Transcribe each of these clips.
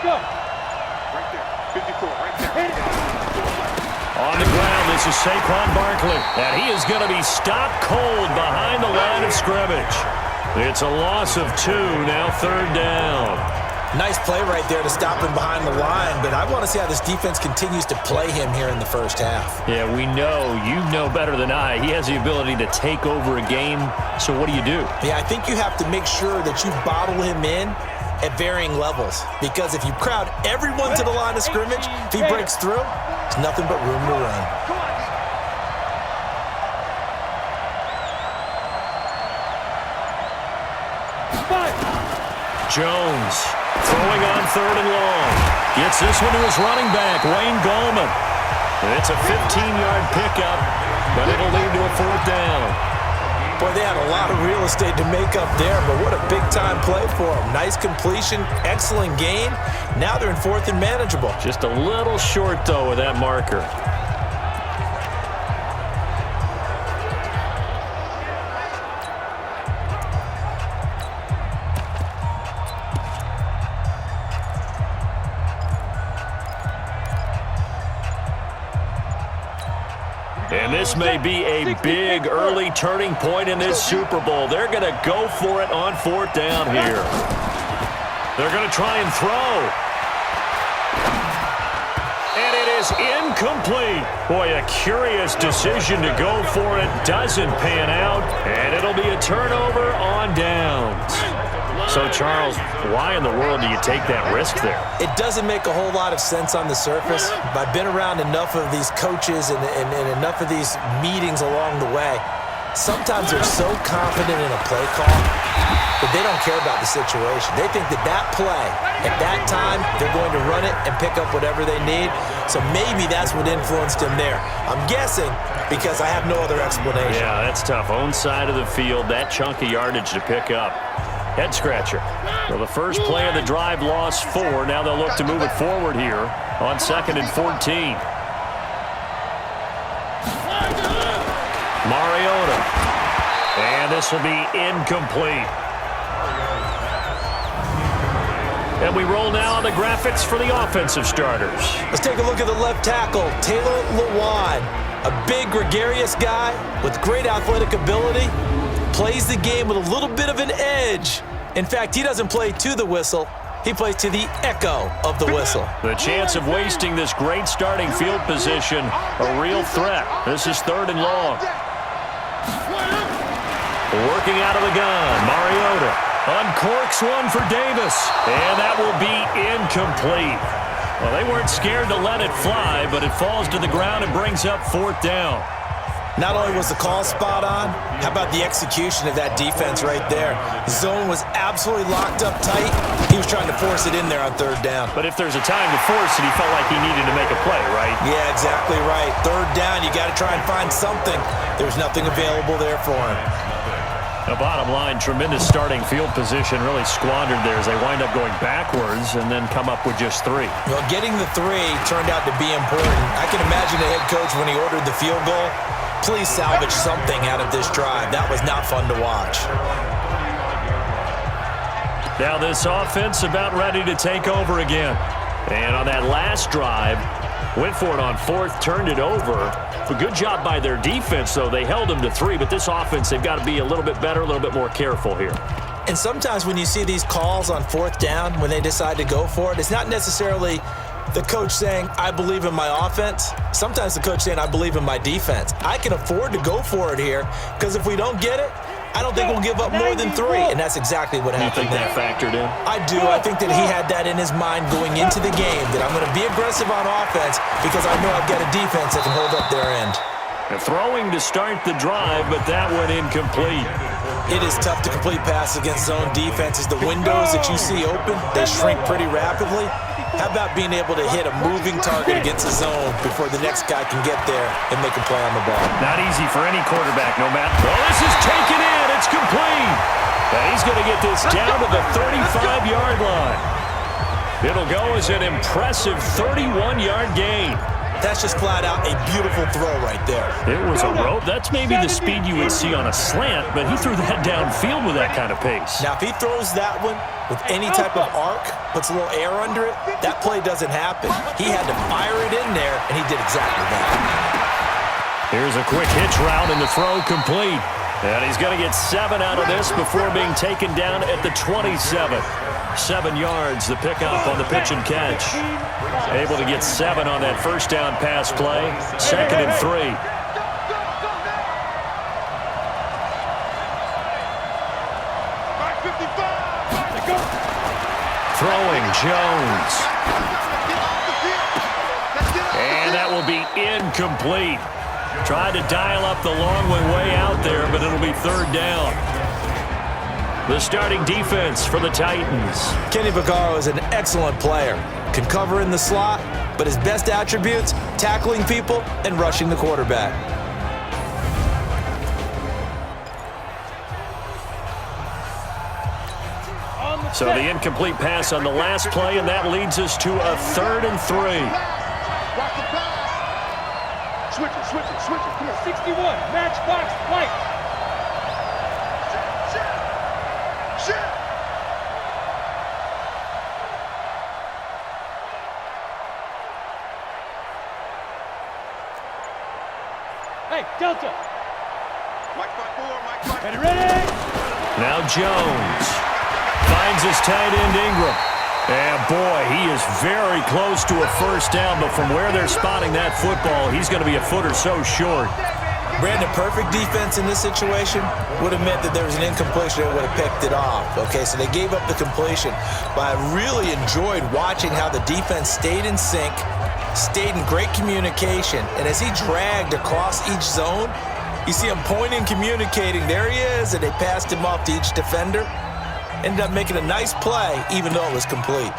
Go. Right there. 54, right there. On the ground, this is Saquon Barkley. And he is going to be stopped cold behind the line of scrimmage. It's a loss of 2, now 3rd down. Nice play right there to stop him behind the line, but I want to see how this defense continues to play him here in the first half. Yeah, we know, you know better than I, he has the ability to take over a game, so what do you do? Yeah, I think you have to make sure that you bottle him in at varying levels, because if you crowd everyone to the line of scrimmage, if he breaks through, there's nothing but room to run. Jones throwing on 3rd and long. Gets this one to his running back, Wayne Gallman. It's a 15-yard pickup, but it'll lead to a 4th down. Boy, they had a lot of real estate to make up there, but what a big-time play for them. Nice completion, excellent gain. Now they're in 4th and manageable. Just a little short, though, with that marker. And this may be a big early turning point in this Super Bowl. They're going to go for it on 4th down here. They're going to try and throw. And it is incomplete. Boy, a curious decision to go for it. Doesn't pan out. And it'll be a turnover on downs. So, Charles, why in the world do you take that risk there? It doesn't make a whole lot of sense on the surface, but I've been around enough of these coaches and enough of these meetings along the way. Sometimes they're so confident in a play call that they don't care about the situation. They think that that play, at that time, they're going to run it and pick up whatever they need. So maybe that's what influenced him there. I'm guessing because I have no other explanation. Yeah, that's tough. Own side of the field, that chunk of yardage to pick up. Head scratcher. Well, the first play of the drive lost 4. Now they'll look to move it forward here on 2nd and 14. Mariota. And this will be incomplete. And we roll now on the graphics for the offensive starters. Let's take a look at the left tackle, Taylor Lewan. A big, gregarious guy with great athletic ability. Plays the game with a little bit of an edge. In fact, he doesn't play to the whistle. He plays to the echo of the whistle. The chance of wasting this great starting field position, a real threat. This is 3rd and long. Working out of the gun, Mariota uncorks one for Davis, and that will be incomplete. Well, they weren't scared to let it fly, but it falls to the ground and brings up 4th down. Not only was the call spot on, how about the execution of that defense right there? Zone was absolutely locked up tight. He was trying to force it in there on 3rd down. But if there's a time to force it, he felt like he needed to make a play, right? Yeah, exactly right. 3rd down, you got to try and find something. There's nothing available there for him. The bottom line, tremendous starting field position, really squandered there as they wind up going backwards and then come up with just 3. Well, getting the 3 turned out to be important. I can imagine the head coach when he ordered the field goal. Please salvage something out of this drive. That was not fun to watch. Now this offense about ready to take over again. And on that last drive, went for it on 4th, turned it over. A good job by their defense, though. They held them to 3, but this offense, they've got to be a little bit better, a little bit more careful here. And sometimes when you see these calls on 4th down, when they decide to go for it, it's not necessarily the coach saying, I believe in my offense. Sometimes the coach saying, I believe in my defense. I can afford to go for it here because if we don't get it, I don't think we'll give up more than 3, and that's exactly what happened there. You think that factored in? I do. I think that he had that in his mind going into the game, that I'm going to be aggressive on offense because I know I've got a defense that can hold up their end. And throwing to start the drive, but that went incomplete. It is tough to complete passes against zone defenses. The windows that you see open, they shrink pretty rapidly. How about being able to hit a moving target against the zone before the next guy can get there and make a play on the ball? Not easy for any quarterback, no matter. Well, this is taken in. It's complete. And he's going to get this down to the 35-yard line. It'll go as an impressive 31-yard gain. That's just flat out a beautiful throw right there. It was a rope. That's maybe the speed you would see on a slant, but he threw that downfield with that kind of pace. Now, if he throws that one with any type of arc, puts a little air under it, that play doesn't happen. He had to fire it in there, and he did exactly that. Here's a quick hitch route, and the throw complete. And he's going to get 7 out of this before being taken down at the 27. 7 yards, the pickup on the pitch and catch. Able to get 7 on that first down pass play. 2nd and 3. Throwing Jones. And that will be incomplete. Tried to dial up the long way out there, but it'll be 3rd down. The starting defense for the Titans. Kenny Vaccaro is an excellent player. Can cover in the slot, but his best attributes, tackling people and rushing the quarterback. So the incomplete pass on the last play, and that leads us to a 3rd and 3. Watch the pass. Switch it. Come on. 61, matchbox, Mike. Shit. Hey, Delta. Mike 5-4. Ready? Now Jones finds his tight end Ingram. And boy, he is very close to a first down, but from where they're spotting that football, he's going to be a foot or so short. Brandon, perfect defense in this situation would have meant that there was an incompletion that would have picked it off. Okay, so they gave up the completion, but I really enjoyed watching how the defense stayed in sync, stayed in great communication, and as he dragged across each zone, you see him pointing, communicating, there he is, and they passed him off to each defender. Ended up making a nice play, even though it was complete.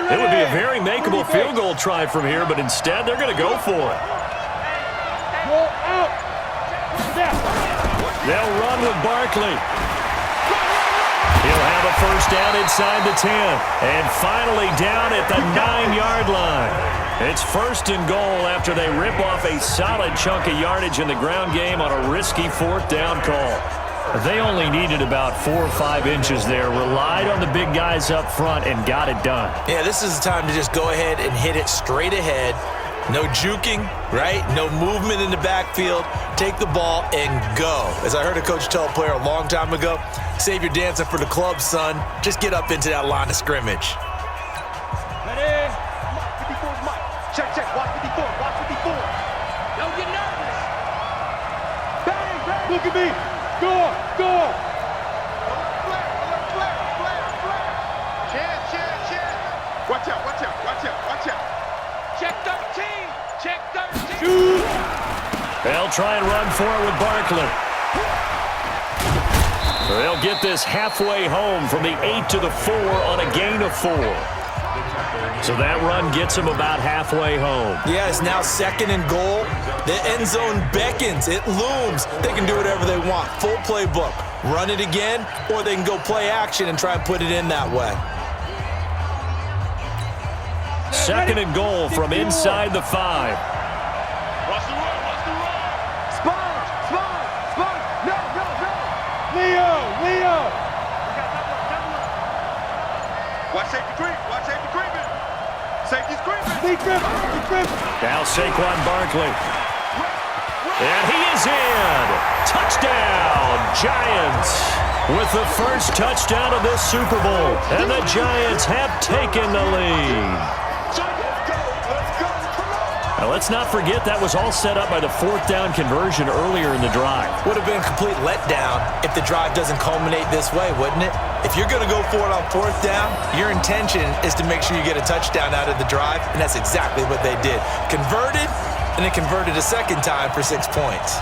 It would be a very makeable field goal try from here, but instead they're going to go for it. Go out. They'll run with Barkley. He'll have a first down inside the 10. And finally down at the 9-yard line. It's 1st and goal after they rip off a solid chunk of yardage in the ground game on a risky 4th down call. They only needed about 4 or 5 inches there, relied on the big guys up front, and got it done. Yeah, this is the time to just go ahead and hit it straight ahead. No juking, right? No movement in the backfield. Take the ball and go. As I heard a coach tell a player a long time ago, save your dancing for the club, son. Just get up into that line of scrimmage. Ready? 54's Mike. Check. Watch 54. Don't get nervous. Bang. Look at me. Go. Flare. Chance. Watch out. Check 13. Check 13. Shoot. They'll try and run for it with Barkley. They'll get this halfway home from the 8 to the 4 on a gain of 4. So that run gets him about halfway home. Yeah, it's now 2nd and goal. The end zone beckons. It looms. They can do whatever they want. Full playbook. Run it again, or they can go play action and try and put it in that way. 2nd and goal from inside the 5. Watch the run. Sponge. No. Leo. Watch safety creeping. Safety's creeping. Now Saquon Barkley. And he is in. Touchdown, Giants. With the first touchdown of this Super Bowl. And the Giants have taken the lead. Now, let's not forget that was all set up by the 4th down conversion earlier in the drive. Would have been a complete letdown if the drive doesn't culminate this way, wouldn't it? If you're going to go for it on 4th down, your intention is to make sure you get a touchdown out of the drive, and that's exactly what they did. Converted, and then converted a 2nd time for 6 points.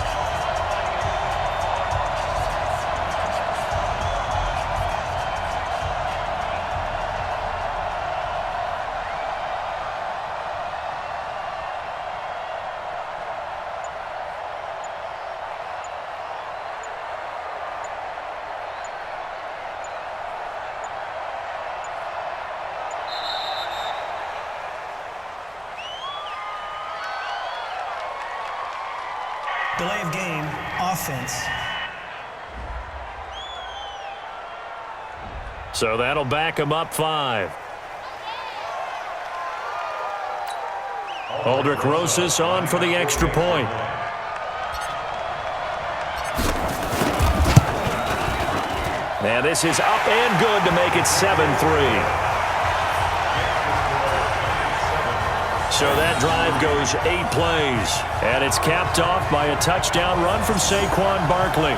offense. So that'll back them up 5. Aldrich Rosas on for the extra point. And this is up and good to make it 7-3. So that drive goes 8 plays. And it's capped off by a touchdown run from Saquon Barkley.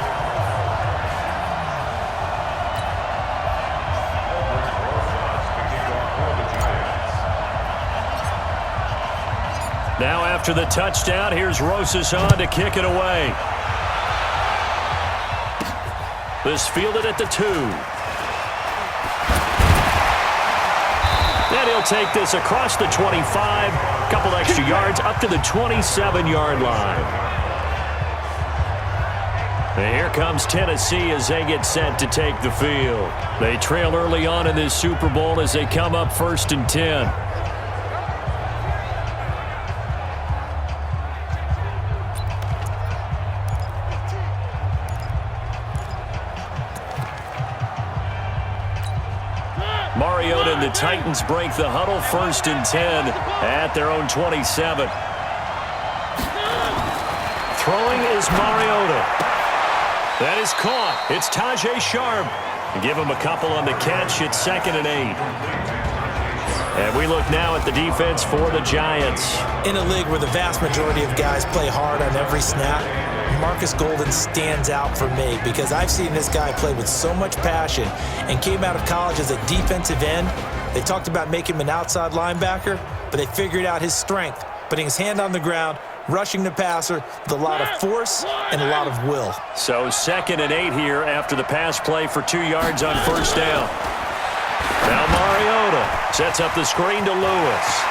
Now after the touchdown, here's Rosas on to kick it away. This fielded at the 2. Then he'll take this across the 25. Couple extra yards up to the 27-yard line. And here comes Tennessee as they get set to take the field. They trail early on in this Super Bowl as they come up 1st and 10. Mariota and the Titans break the huddle 1st and 10 at their own 27. Throwing is Mariota. That is caught. It's Tajay Sharp. Give him a couple on the catch. It's 2nd and 8. And we look now at the defense for the Giants. In a league where the vast majority of guys play hard on every snap, Marcus Golden stands out for me because I've seen this guy play with so much passion and came out of college as a defensive end. They talked about making him an outside linebacker, but they figured out his strength, putting his hand on the ground, rushing the passer with a lot of force and a lot of will. So 2nd and 8 here after the pass play for 2 yards on 1st down. Now Mariota sets up the screen to Lewis.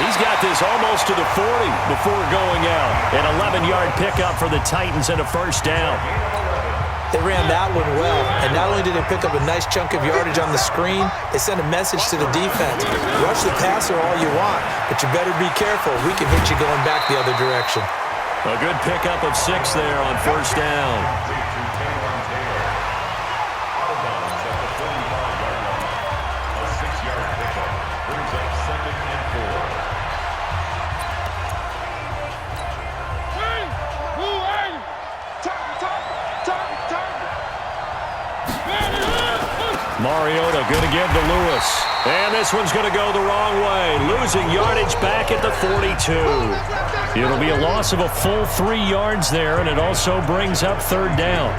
He's got this almost to the 40 before going out. An 11-yard pickup for the Titans and a 1st down. They ran that one well, and not only did they pick up a nice chunk of yardage on the screen, they sent a message to the defense. Rush the passer all you want, but you better be careful. We can hit you going back the other direction. A good pickup of 6 there on 1st down. Mariota going to give to Lewis. And this one's going to go the wrong way. Losing yardage back at the 42. It'll be a loss of a full 3 yards there, and it also brings up 3rd down.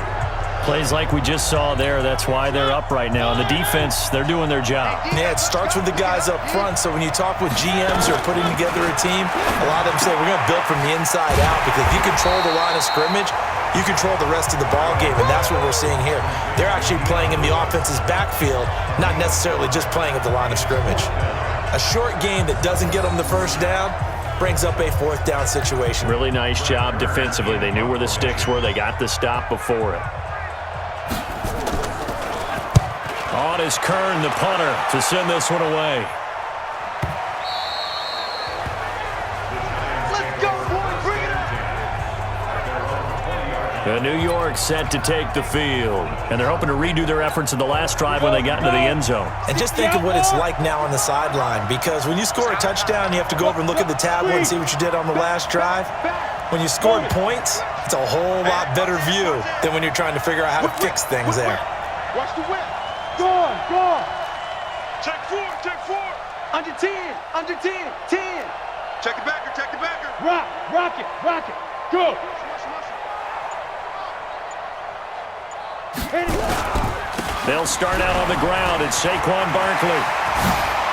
Plays like we just saw there, that's why they're up right now. And the defense, they're doing their job. Yeah, it starts with the guys up front. So when you talk with GMs who are putting together a team, a lot of them say we're going to build from the inside out because if you control the line of scrimmage, you control the rest of the ball game, and that's what we're seeing here. They're actually playing in the offense's backfield, not necessarily just playing at the line of scrimmage. A short game that doesn't get them the 1st down brings up a 4th down situation. Really nice job defensively. They knew where the sticks were. They got the stop before it. On is Kern, the punter, to send this one away. New York set to take the field. And they're hoping to redo their efforts in the last drive when they got into the end zone. And just think of what it's like now on the sideline, because when you score a touchdown, you have to go over and look at the tablet and see what you did on the last drive. When you scored points, it's a whole lot better view than when you're trying to figure out how to fix things there. Watch the whip. Go on. Check 4, check 4. Under 10, 10. Check the backer. Rock it. Go. They'll start out on the ground. It's Saquon Barkley.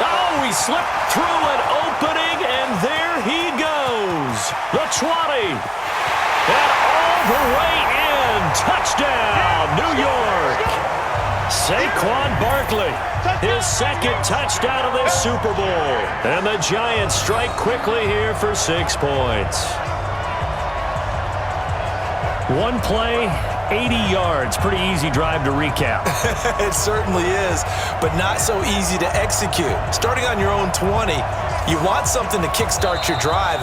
Oh, he slipped through an opening, and there he goes. The 20. And all the way in. Touchdown, New York. Saquon Barkley, his 2nd touchdown of this Super Bowl. And the Giants strike quickly here for 6 points. One play, 80 yards. Pretty easy drive to recap. It certainly is, but not so easy to execute. Starting on your own 20, you want something to kickstart your drive.